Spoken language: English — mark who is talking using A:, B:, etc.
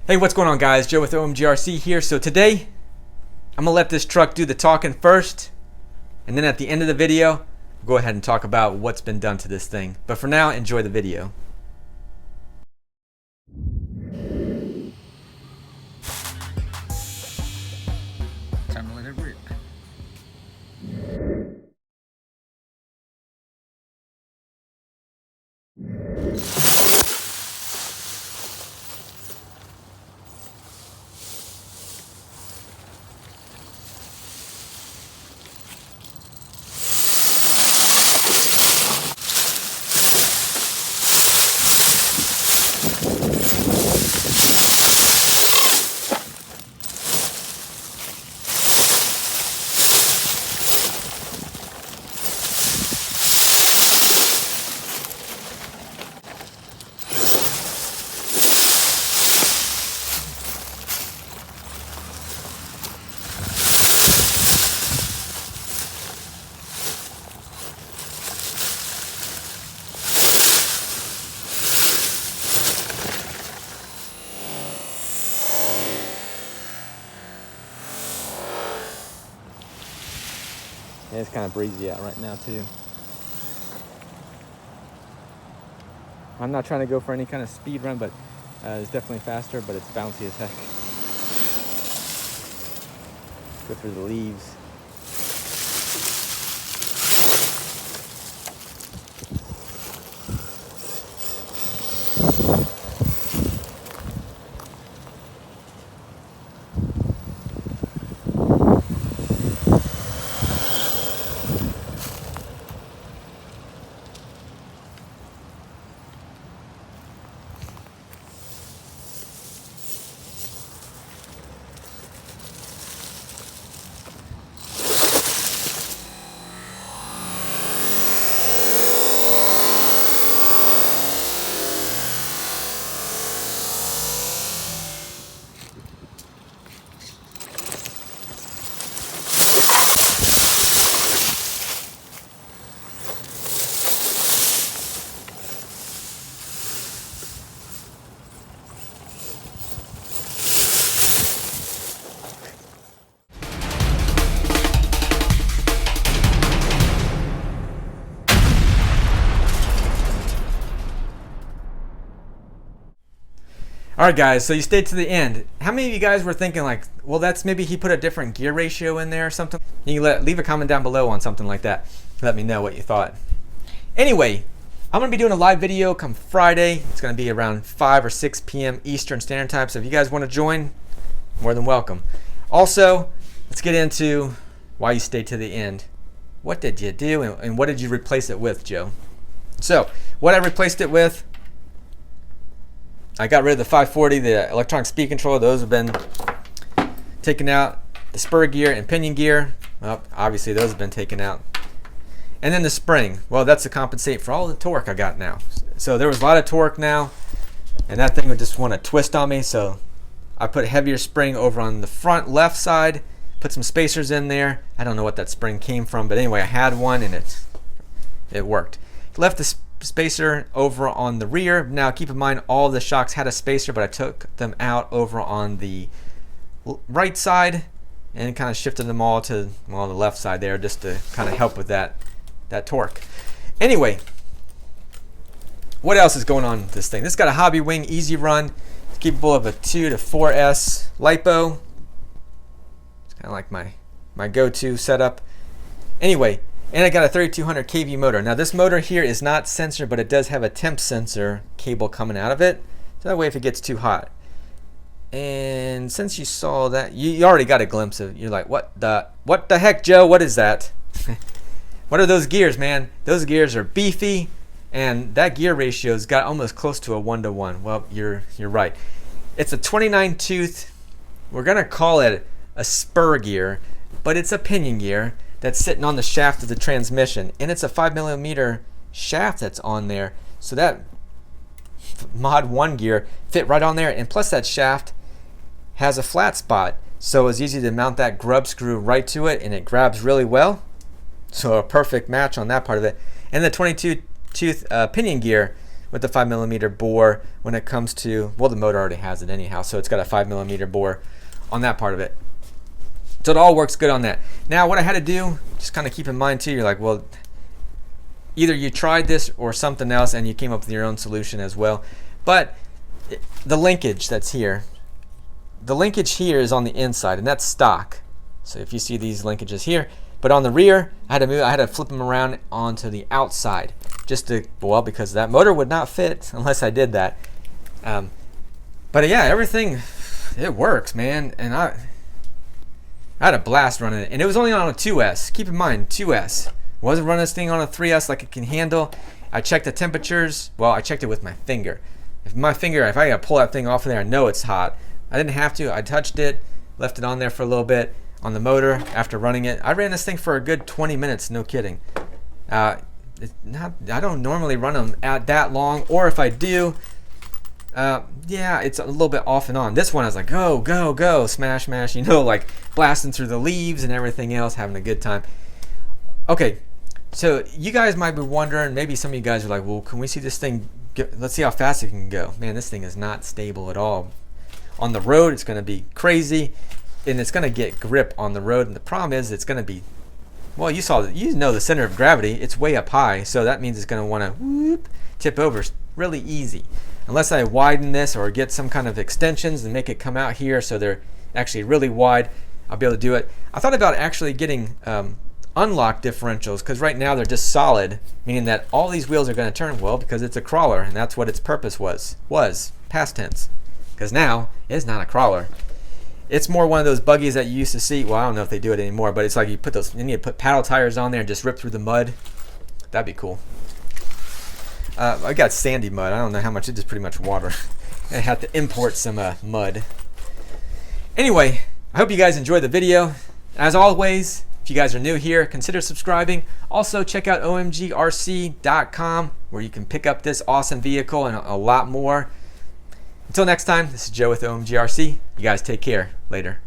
A: Hey, what's going on, guys? Joe with OMGRC here. So today, I'm gonna let this truck do the talking first, and then at the end of the video, we'll go ahead and talk about what's been done to this thing. But for now, enjoy the video.
B: Time to let it rip.
A: Yeah, it's kind of breezy out right now too. I'm not trying to go for any kind of speed run, but it's definitely faster, but it's bouncy as heck. Go through the leaves. Alright guys, so you stayed to the end. How many of you guys were thinking like, well, that's maybe he put a different gear ratio in there or something? You can leave a comment down below on something like that. Let me know what you thought. Anyway, I'm going to be doing a live video come Friday. It's going to be around 5 or 6 p.m. Eastern Standard Time. So if you guys want to join, more than welcome. Also, let's get into why you stayed to the end. What did you do and what did you replace it with, Joe? So, what I replaced it with, I got rid of the 540, the electronic speed control. Those have been taken out. The spur gear and pinion gear, well, obviously those have been taken out. And then the spring, well, that's to compensate for all the torque I got now. So there was a lot of torque now, and that thing would just want to twist on me. So I put a heavier spring over on the front left side, put some spacers in there. I don't know what that spring came from, but anyway, I had one and it worked. Left the spacer over on the rear. Now keep in mind all the shocks had a spacer, but I took them out over on the right side and kind of shifted them all to the left side there, just to kind of help with that torque. Anyway, what else is going on with this thing? This got a Hobby Wing Easy Run. It's capable of a 2 to 4S LiPo. It's kind of like my go-to setup. Anyway, and I got a 3200 kV motor. Now this motor here is not sensor, but it does have a temp sensor cable coming out of it. So that way if it gets too hot. And since you saw that, you already got a glimpse of, you're like, what the heck, Joe? What is that? What are those gears, man? Those gears are beefy, and that gear ratio's got almost close to a 1-to-1. Well, you're right. It's a 29 tooth. We're gonna call it a spur gear, but it's a pinion gear that's sitting on the shaft of the transmission, and it's a 5mm shaft that's on there, so that Mod 1 gear fit right on there, and plus that shaft has a flat spot, so it's easy to mount that grub screw right to it, and it grabs really well. So a perfect match on that part of it. And the 22 tooth pinion gear, with the 5mm bore when it comes to, well, the motor already has it anyhow, so it's got a 5mm bore on that part of it. So it all works good on that. Now what I had to do, just kind of keep in mind too, you're like, well, either you tried this or something else and you came up with your own solution as well. But the linkage that's here, the linkage here is on the inside, and that's stock. So if you see these linkages here, but on the rear, I had to flip them around onto the outside, just to, well, because that motor would not fit unless I did that. But yeah, everything, it works, man. And I had a blast running it, and it was only on a 2S. Keep in mind, 2S. Wasn't running this thing on a 3S like it can handle. I checked the temperatures. Well, I checked it with my finger. If I gotta pull that thing off of there, I know it's hot. I didn't have to. I touched it, left it on there for a little bit on the motor after running it. I ran this thing for a good 20 minutes, no kidding. I don't normally run them at that long, or if I do, yeah, it's a little bit off and on. This one I was like, go, go, go, smash, smash, you know, like blasting through the leaves and everything else, having a good time. Okay, so you guys might be wondering, maybe some of you guys are like, well, can we see this thing, let's see how fast it can go. Man, this thing is not stable at all. On the road, it's going to be crazy, and it's going to get grip on the road, and the problem is it's going to be, well, you know the center of gravity, it's way up high, so that means it's going to want to tip over really easy. Unless I widen this or get some kind of extensions and make it come out here so they're actually really wide, I'll be able to do it. I thought about actually getting unlock differentials, because right now they're just solid, meaning that all these wheels are going to turn, well, because it's a crawler, and that's what its purpose was past tense, because now it's not a crawler. It's more one of those buggies that you used to see. Well, I don't know if they do it anymore, but it's like you need to put paddle tires on there and just rip through the mud. That'd be cool. I got sandy mud. I don't know how much. It's just pretty much water. I had to import some mud. Anyway, I hope you guys enjoyed the video. As always, if you guys are new here, consider subscribing. Also, check out OMGRC.com, where you can pick up this awesome vehicle and a lot more. Until next time, this is Joe with OMGRC. You guys take care. Later.